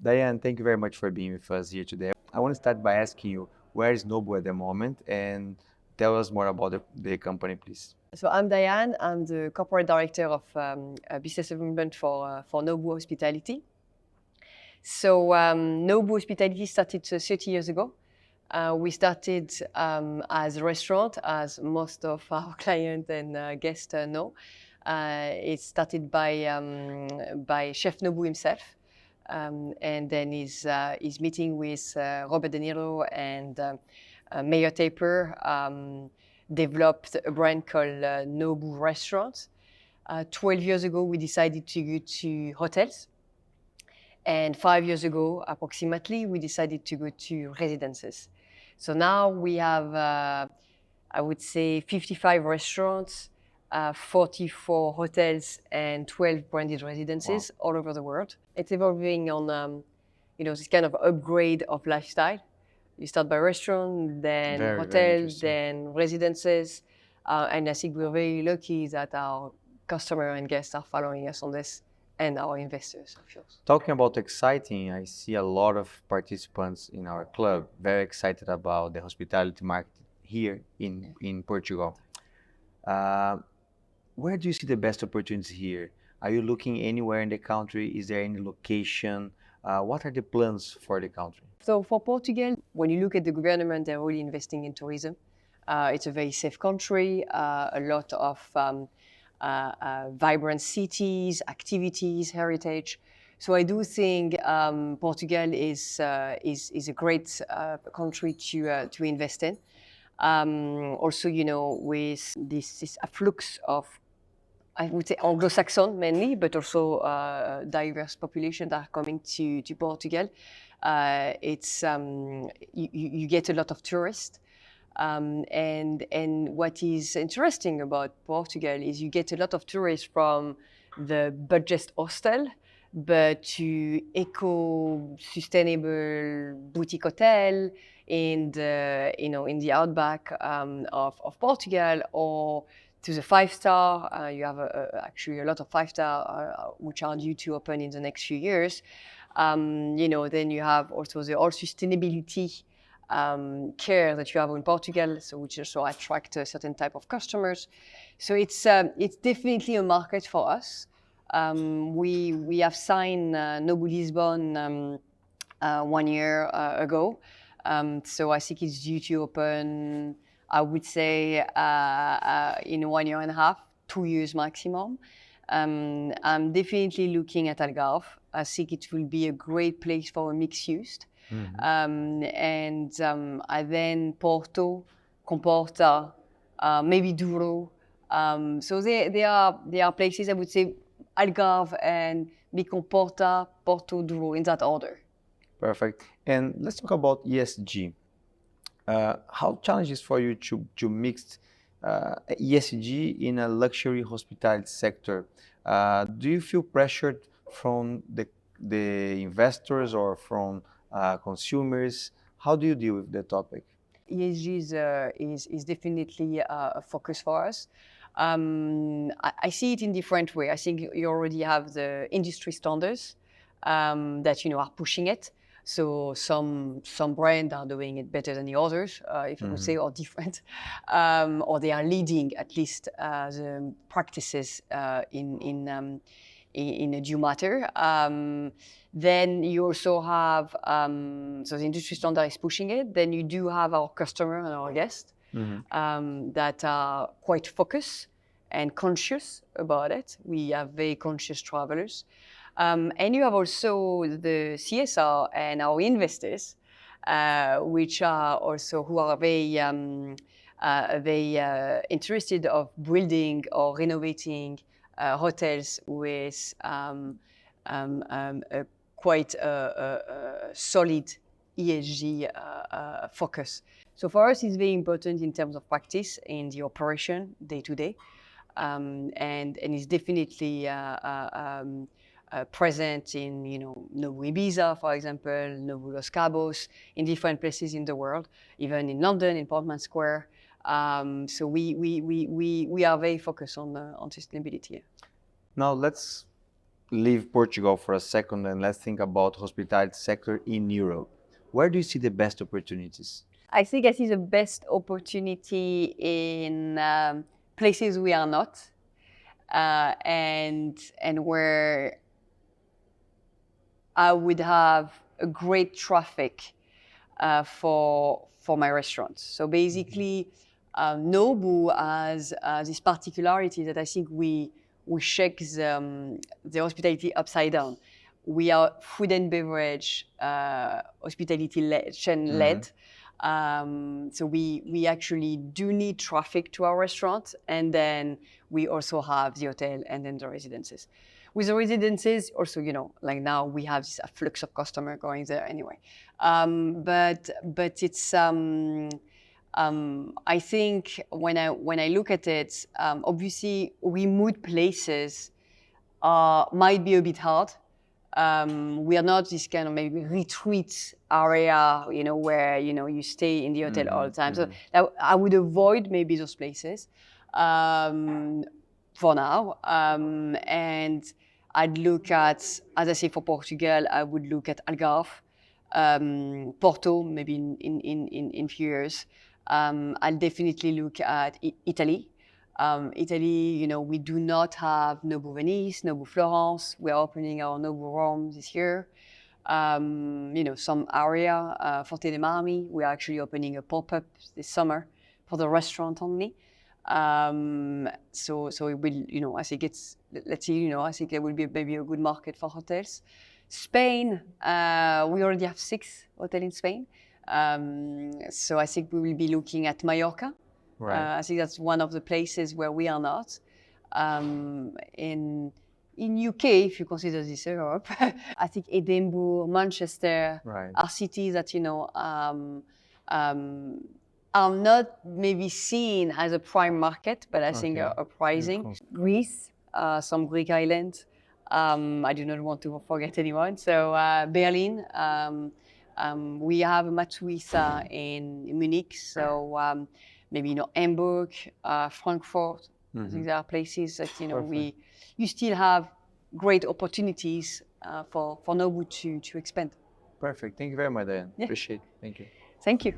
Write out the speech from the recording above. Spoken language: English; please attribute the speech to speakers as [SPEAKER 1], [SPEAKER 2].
[SPEAKER 1] Diane, thank you very much for being with us here today. I want to start by asking you, where is Nobu at the moment? And tell us more about the company, please.
[SPEAKER 2] So I'm Diane. I'm the corporate director of business development for Nobu Hospitality. So Nobu Hospitality started 30 years ago. We started as a restaurant, as most of our clients and guests know. It started by Chef Nobu himself, and then his meeting with Robert De Niro and Mayor Taper developed a brand called Nobu Restaurants. 12 years ago, we decided to go to hotels. And 5 years ago, approximately, we decided to go to residences. So now we have, I would say, 55 restaurants, 44 hotels, and 12 branded residences all over the world. It's evolving on, this kind of upgrade of lifestyle. You start by restaurant, then hotels, then residences. And I think we're very lucky that our customers and guests are following us on this, and our investors, of course.
[SPEAKER 1] Talking about exciting, I see a lot of participants in our club very excited about the hospitality market here in Portugal. Where do you see the best opportunities here? Are you looking anywhere in the country? Is there any location? What are the plans for the country?
[SPEAKER 2] So for Portugal, when you look at the government, they're really investing in tourism. It's a very safe country, a lot of vibrant cities, activities, heritage. So I do think Portugal is a great country to invest in. Also, with this afflux of, I would say, Anglo-Saxon mainly, but also diverse population that are coming to Portugal. You get a lot of tourists. And what is interesting about Portugal is you get a lot of tourists from the budget hostel, but to eco-sustainable boutique hotel in the outback of Portugal, or to the 5-star. You have actually a lot of 5-star which are due to open in the next few years. Then you have also the all sustainability care that you have in Portugal, so which also attract a certain type of customers. So it's definitely a market for us. We have signed Nobu Lisbon 1 year ago. So I think it's due to open, I would say, in 1 year and a half, 2 years maximum. I'm definitely looking at Algarve. I think it will be a great place for a mixed use. And then Porto, Comporta, maybe Douro. So they are places, I would say, Algarve and Comporta, Porto, Douro, in that order.
[SPEAKER 1] Perfect. And let's talk about ESG. How challenging is for you to mix ESG in a luxury hospitality sector? Do you feel pressured from the investors or from consumers? How do you deal with the topic?
[SPEAKER 2] ESG is definitely a focus for us. I see it in different ways. I think you already have the industry standards that are pushing it. So some brands are doing it better than the others, if I would say, or different, or they are leading at least the practices in a due matter. Then you also have, so the industry standard is pushing it. Then you do have our customer and our guests that are quite focused and conscious about it. We have very conscious travelers. And you have also the CSR and our investors, which are also who are very interested of building or renovating hotels with quite a solid ESG focus. So for us, it's very important in terms of practice in the operation day to day, and it's definitely present in Nobu Ibiza, for example, Nobu Los Cabos, in different places in the world, even in London, in Portman Square. So we are very focused on sustainability.
[SPEAKER 1] Now let's leave Portugal for a second and let's think about hospitality sector in Europe. Where do you see the best opportunities?
[SPEAKER 2] I think I see the best opportunity in places we are not, and where I would have a great traffic for my restaurants. So basically, Nobu has this particularity that I think we shake the hospitality upside down. We are food and beverage hospitality chain led. So we actually do need traffic to our restaurant, and then we also have the hotel and then the residences. With the residences, also, like now we have this flux of customer going there anyway. But it's I think when I look at it, obviously remote places might be a bit hard. We are not this kind of maybe retreat area, where you stay in the hotel all the time. So I would avoid maybe those places for now, and I'd look at, as I say, for Portugal, I would look at Algarve, Porto, maybe in few years. I'll definitely look at Italy. Italy, we do not have Nobu Venice, Nobu Florence. We're opening our Nobu Rome this year. Some area, Forte dei Marmi. We're actually opening a pop-up this summer for the restaurant only. So it will, I think let's see, I think there will be maybe a good market for hotels. Spain, we already have 6 hotels in Spain. So I think we will be looking at Mallorca.
[SPEAKER 1] Right.
[SPEAKER 2] I think that's one of the places where we are not. In UK, if you consider this Europe, I think Edinburgh, Manchester are cities that are not maybe seen as a prime market, but I think are rising. Greece, some Greek islands. I do not want to forget anyone. So Berlin. We have a Matsuisa in Munich. So maybe Hamburg, Frankfurt. I think there are places that you still have great opportunities for Nobu to expand.
[SPEAKER 1] Perfect. Thank you very much, Diane. Appreciate it. Thank you.
[SPEAKER 2] Thank you.